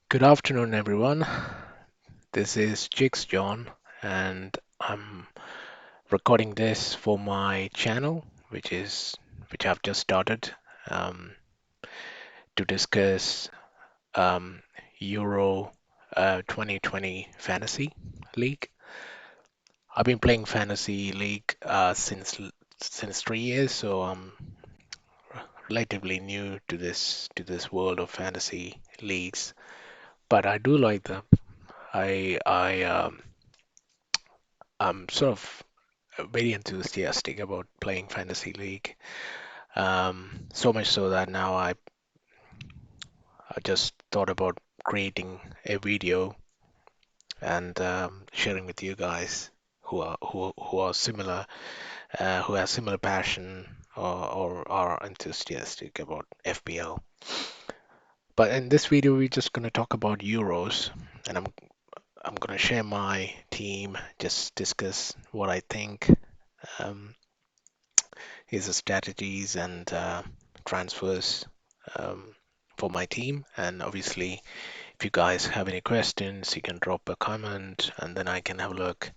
Good afternoon, everyone. This is Jigs John, and I'm recording this for my channel, which I've just started um, to discuss um, Euro 2020 Fantasy League. I've been playing Fantasy League since 3 years, so I'm relatively new to this world of fantasy leagues. But I do like them. I'm sort of very enthusiastic about playing fantasy league. So much so that now I just thought about creating a video and sharing with you guys who are similar, who have similar passion or are enthusiastic about FPL. But in this video, we're just going to talk about Euros, and I'm going to share my team, just discuss what I think. Um, His strategies and transfers um, for my team. And obviously, if you guys have any questions, you can drop a comment and then I can have a look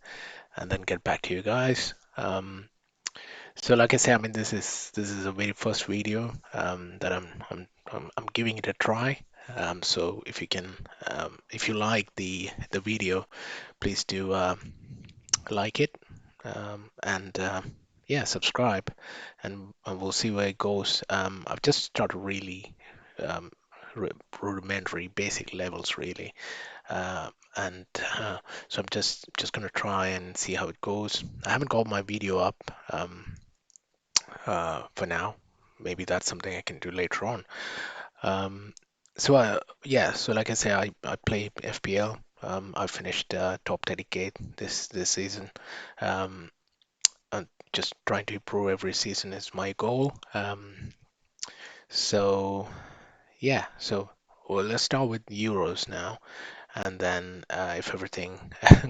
and then get back to you guys. So like I say, I mean, this is a very first video that I'm giving it a try. So if you like the video, please do like it and yeah, subscribe, and we'll see where it goes. I've just started really um, rudimentary, basic levels, really, and so I'm just gonna try and see how it goes. I haven't got my video up for now. Maybe that's something I can do later on. Um, yeah, so like I say, I play FPL. I finished top 30K this season. Um, and just trying to improve every season is my goal. So yeah, so well, let's start with Euros now, and then if everything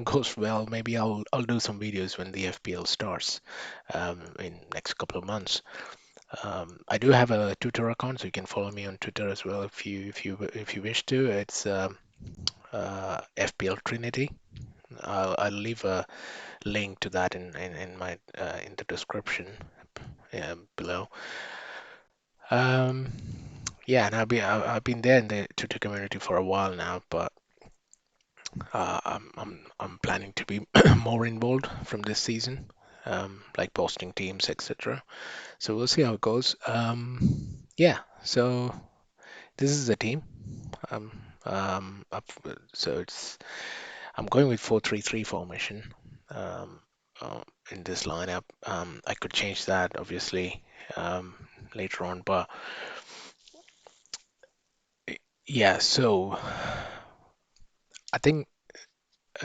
goes well, maybe I'll do some videos when the FPL starts in next couple of months. I do have a Twitter account, so you can follow me on Twitter as well if you wish to. It's FPL Trinity. I'll leave a link to that in my in the description below. Um, yeah, and I've been there in the Twitter community for a while now, but I'm planning to be more involved from this season, like posting teams, etc. So we'll see how it goes. Yeah, so this is the team. Um, up, so I'm going with 4-3-3 formation. Um, uh, in this lineup, I could change that obviously later on, but yeah. So I think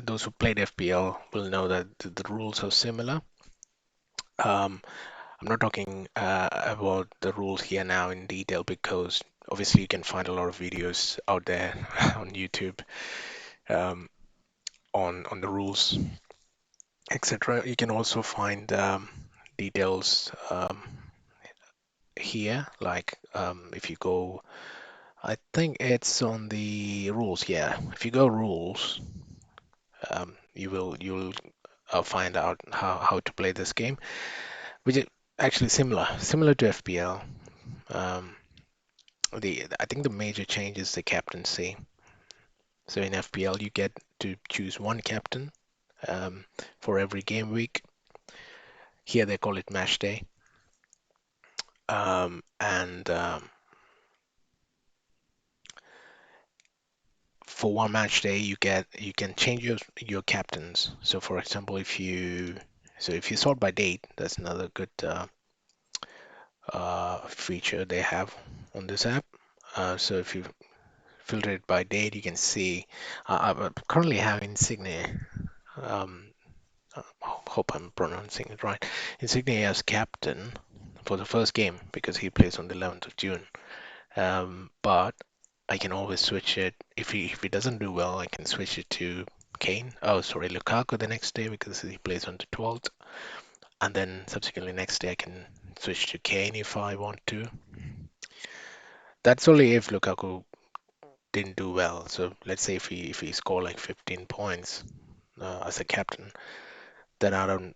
those who played FPL will know that the rules are similar. Um, I'm not talking about the rules here now in detail because obviously you can find a lot of videos out there on YouTube um, on the rules, etc. You can also find details here, like if you go, I think it's on the rules. Yeah, if you go rules, you'll find out how to play this game, which is actually similar to FPL. Um, the I think the major change is the captaincy. So in FPL, you get to choose one captain for every game week. Here they call it match day. And for one match day, you can change your captains. So for example, if you sort by date, that's another good feature they have on this app. So if you filter it by date, you can see I currently have Insigne. Um, hope I'm pronouncing it right. Insigne as captain for the first game because he plays on the 11th of June. But I can always switch it if he doesn't do well. I can switch it to Kane. Oh, sorry, Lukaku the next day because he plays on the 12th, and then subsequently next day I can switch to Kane if I want to. That's only if Lukaku didn't do well. So let's say if he scored like 15 points as a captain, then I don't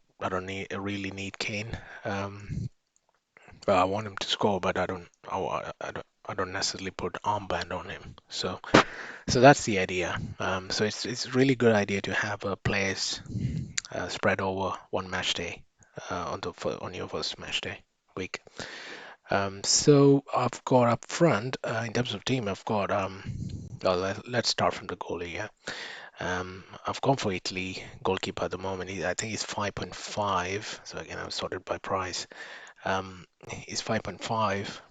really need Kane. Well, I want him to score, but I don't necessarily put armband on him. So that's the idea. So it's a really good idea to have players spread over one match day on your first match day week. So I've got up front in terms of team. I've got well, let's start from the goalie. Yeah. I've gone for Italy goalkeeper at the moment. I think he's 5.5. So again, I've sorted by price. He's 5.5.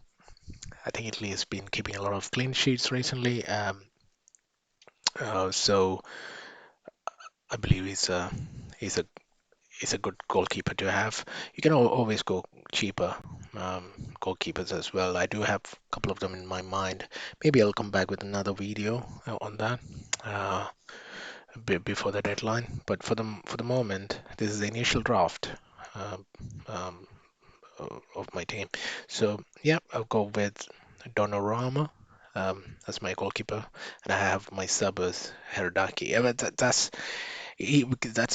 I think Italy has been keeping a lot of clean sheets recently. So I believe he's a he's a good goalkeeper to have. You can always go cheaper goalkeepers as well. I do have a couple of them in my mind. Maybe I'll come back with another video on that before the deadline. But for the moment, this is the initial draft um, um, of my team. So yeah, I'll go with Donnarumma as my goalkeeper, and I have my sub as Herodaki. Yeah, but that's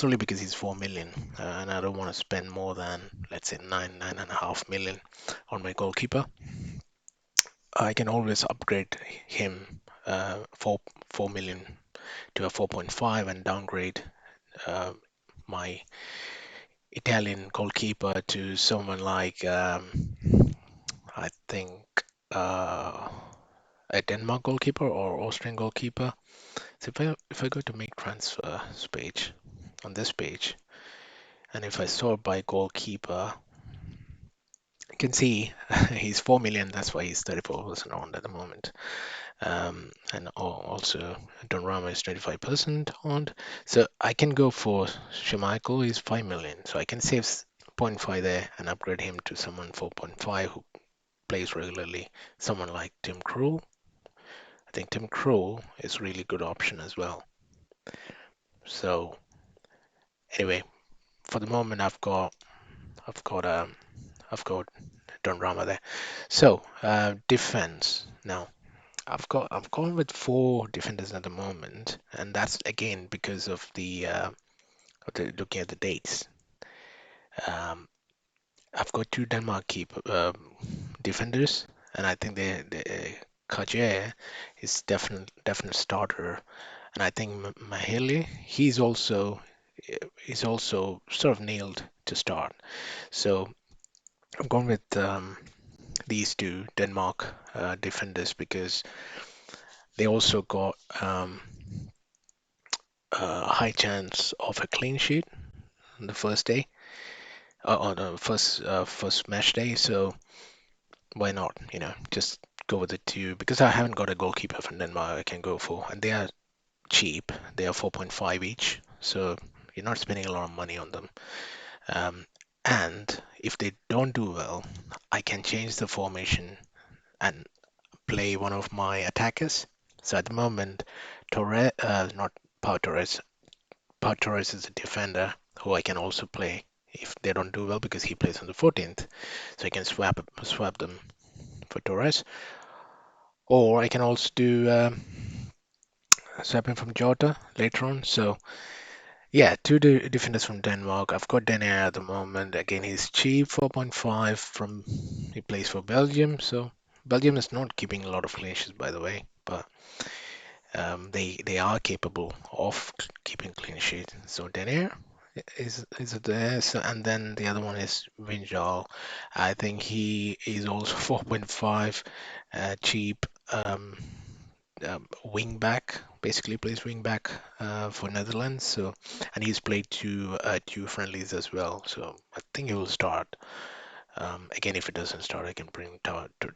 only because he's 4 million, and I don't want to spend more than, let's say, 9.5 million on my goalkeeper. I can always upgrade him 4 million to a 4.5 and downgrade uh, my Italian goalkeeper to someone like I think uh, a Denmark goalkeeper or Austrian goalkeeper. So if I go to make transfers page on this page, and if I sort by goalkeeper, you can see he's 4 million. That's why he's 34% owned at the moment. And also Donnarumma is 25% owned. So I can go for Schmeichel. He's 5 million. So I can save 0.5 there and upgrade him to someone 4.5 who plays regularly. Someone like Tim Krul. I think Tim Krul is a really good option as well. So anyway, for the moment, I've got I've got Donnarumma there. So defense now. I've gone with four defenders at the moment, and that's again because of looking at the dates. Um, I've got two Denmark defenders, and I think the Kajer is definite starter, and I think Mahele he's also sort of nailed to start. So I'm going with these two Denmark defenders because they also got a high chance of a clean sheet on the first day, on the first match day. So why not? Just go with the two because I haven't got a goalkeeper from Denmark I can go for, and they are cheap. They are 4.5 each, so you're not spending a lot of money on them. Um, and if they don't do well, I can change the formation and play one of my attackers. So at the moment, not Pau Torres. Pau Torres is a defender who I can also play if they don't do well because he plays on the 14th. So I can swap them for Torres, or I can also do swap him from Jota later on. So yeah, two defenders from Denmark. I've got Dene at the moment. Again, he's cheap, 4.5 from he plays for Belgium. So Belgium is not keeping a lot of clean sheets, by the way, but they are capable of keeping clean sheet. So Denier is there. So, and then the other one is Vinjal. I think he is also 4.5, cheap. Wing back, basically plays wing back for Netherlands. So, and he's played two friendlies as well. So I think he will start. Again, if it doesn't start, I can bring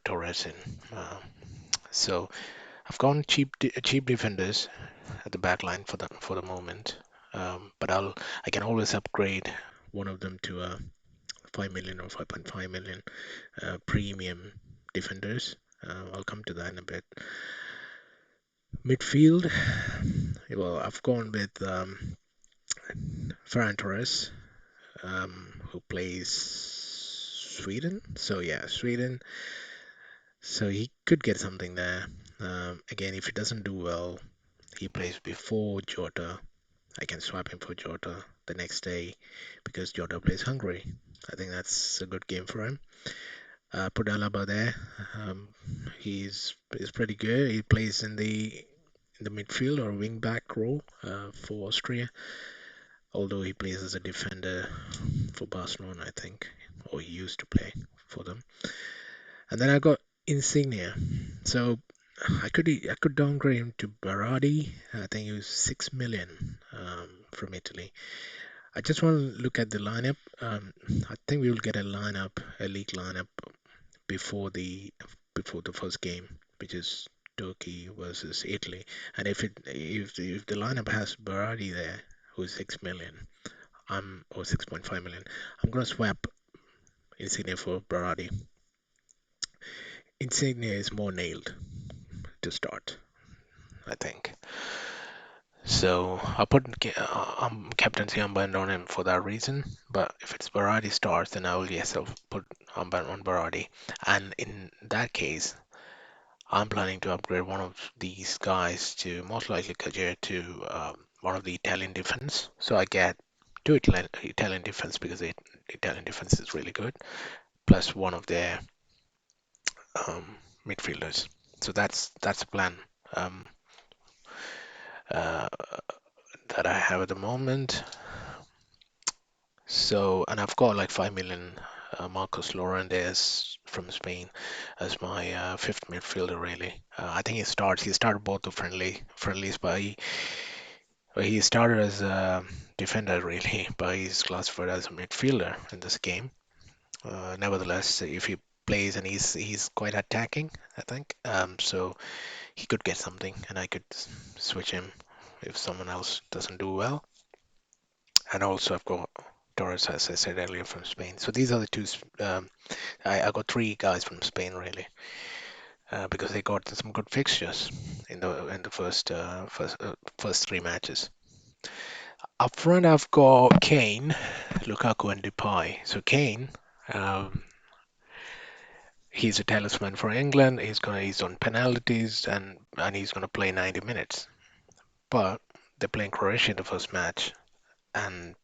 Torres in. So I've gone cheap defenders at the back line for the moment. But I can always upgrade one of them to a 5 million or 5.5 million premium defenders. I'll come to that in a bit. Midfield, well, I've gone with Ferran Torres, who plays Sweden. So yeah, Sweden. So he could get something there. Again, if he doesn't do well, he plays before Jota. I can swap him for Jota the next day because Jota plays Hungary. I think that's a good game for him. Put Alaba there. Um, he's pretty good. He plays in the midfield or wing back role for Austria, although he plays as a defender for Barcelona, I think, or he used to play for them. And then I got Insignia. So I could downgrade him to Berardi. I think he was 6 million from Italy. I just want to look at the lineup. I think we will get a league lineup before the first game, which is Turkey versus Italy. And if the lineup has Berardi there, who's 6 million, or 6.5 million, I'm gonna swap Insignia for Berardi. Insignia is more nailed to start, I think. So I put captaincy armband on him for that reason. But if it's Berardi starts, then I will yes, I'll put armband on Berardi. And in that case, I'm planning to upgrade one of these guys to most likely Kajir to one of the Italian defense. So I get two Italian defense because the Italian defense is really good, plus one of their um, midfielders. So that's the plan um, uh, that I have at the moment. So, and I've got like 5 million Marcos Llorentes from Spain as my fifth midfielder, really. I think he started both the friendlies, but he started as a defender, really, but he's classified as a midfielder in this game. Nevertheless, if he plays and he's quite attacking, I think, so he could get something, and I could switch him if someone else doesn't do well. And also, I've got Torres, as I said earlier, from Spain. So these are the two. I got three guys from Spain really, because they got some good fixtures in the first three matches. Up front, I've got Kane, Lukaku, and Depay. So Kane, um, he's a talisman for England. He's on penalties and he's gonna play 90 minutes. But they're playing Croatia in the first match, and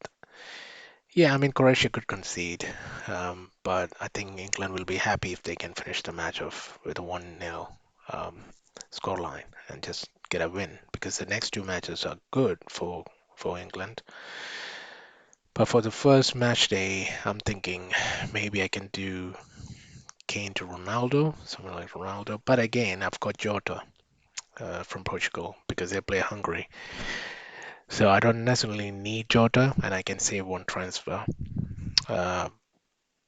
yeah, I mean, Croatia could concede, but I think England will be happy if they can finish the match off with a 1-0 scoreline and just get a win because the next two matches are good for England. But for the first match day, I'm thinking maybe I can do Kane to Ronaldo, someone like Ronaldo. But again, I've got Jota from Portugal because they play Hungary. So I don't necessarily need Jota and I can save one transfer. Uh,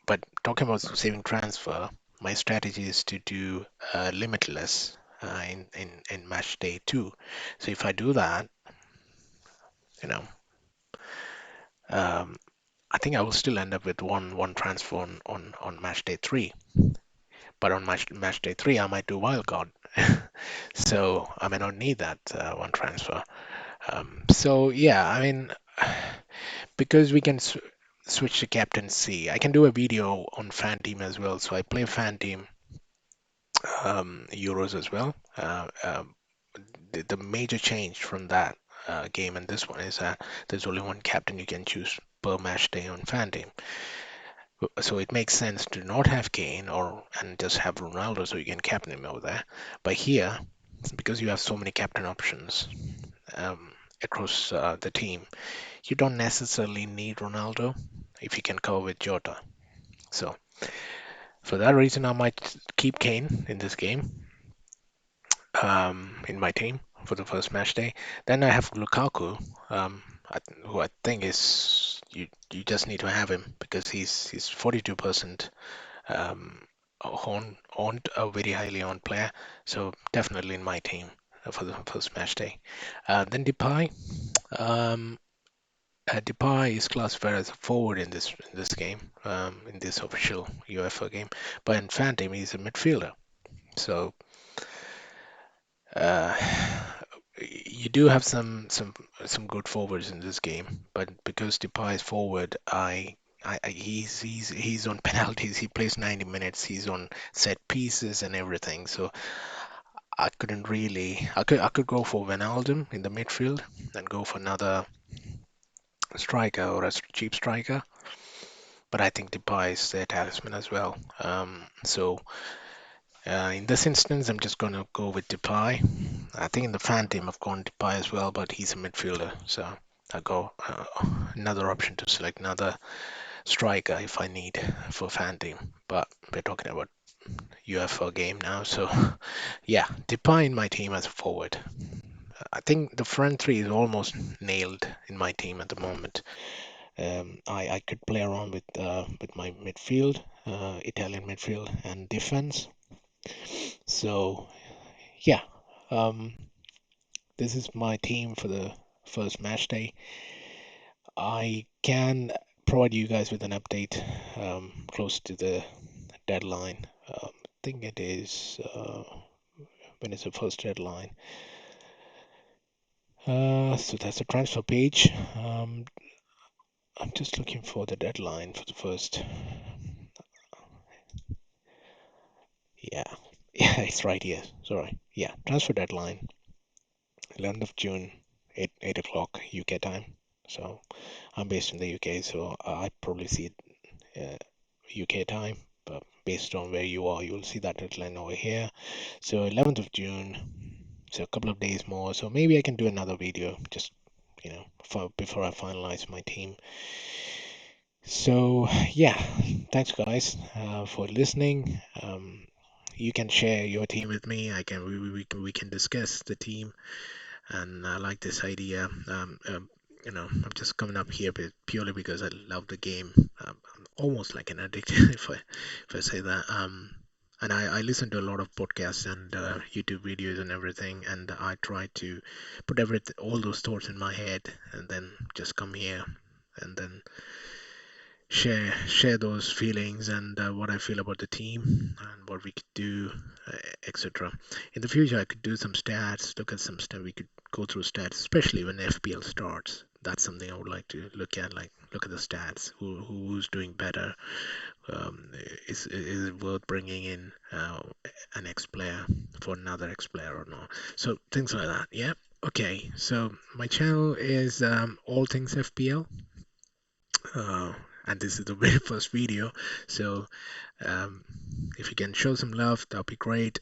But talking about saving transfer, my strategy is to do limitless in match day two. So if I do that, you know, um, I think I will still end up with one transfer on match day three. But on match day three, I might do wildcard. So I may not need that one transfer. So yeah, I mean, because we can switch to captaincy, I can do a video on fan team as well. So I play fan team Euros as well. The major change from that game and this one is that there's only one captain you can choose per match day on fan team. So it makes sense to not have Kane or and just have Ronaldo so you can captain him over there. But here, because you have so many captain options across the team, you don't necessarily need Ronaldo if you can cover with Jota. So for that reason, I might keep Kane in this game in my team for the first match day. Then I have Lukaku, who I think is you just need to have him because he's 42% owned, a very highly owned player. So definitely in my team for the first match day. Then Depay. Um, Depay is classified as a forward in this game, in this official UEFA game, but in fan team he's a midfielder. So Uh, you do have some good forwards in this game, but because Depay is forward, he's on penalties. He plays 90 minutes. He's on set pieces and everything. So I couldn't really. I could go for Wijnaldum in the midfield and go for another striker or a cheap striker, but I think Depay is their talisman as well. So in this instance, I'm just gonna go with Depay. I think in the fan team I've gone Depay as well, but he's a midfielder, so I go another option to select another striker if I need for fan team. But we're talking about UEFA game now, so yeah, Depay in my team as a forward. I think the front three is almost nailed in my team at the moment. I could play around with my midfield, Italian midfield and defense. So yeah, um, this is my team for the first match day. I can provide you guys with an update close to the deadline. I think it is when is the first deadline? So that's the transfer page. I'm just looking for the deadline for the first. Yeah, yeah, it's right here. Sorry. Yeah, transfer deadline, 11th of June, 8 o'clock UK time. So I'm based in the UK, so I probably see it UK time. But based on where you are, you'll see that deadline over here. So 11th of June, so a couple of days more. So maybe I can do another video just before I finalize my team. So yeah, thanks guys for listening. You can share your team with me. I can we can discuss the team, and I like this idea. I'm just coming up here purely because I love the game. I'm almost like an addict if I say that. And I listen to a lot of podcasts and YouTube videos and everything, and I try to put all those thoughts in my head, and then just come here and then share those feelings and what I feel about the team and what we could do, etc. In the future, I could do some stats, look at some stuff. We could go through stats, especially when FPL starts. That's something I would like to look at. Like look at the stats. Who's doing better? Is it worth bringing in an ex player for another ex player or not? So things like that. Yeah. Okay. So my channel is all things FPL. uh, and this is the very first video, so um, if you can show some love, that'll be great.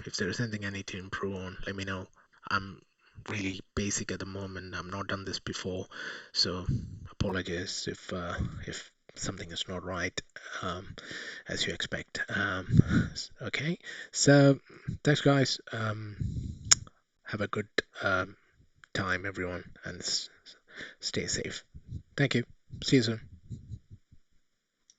If there's anything I need to improve on, let me know. I'm really basic at the moment. I've not done this before, so apologize if something is not right as you expect. Okay, so thanks guys. Have a good time everyone, and stay safe. Thank you. See you soon.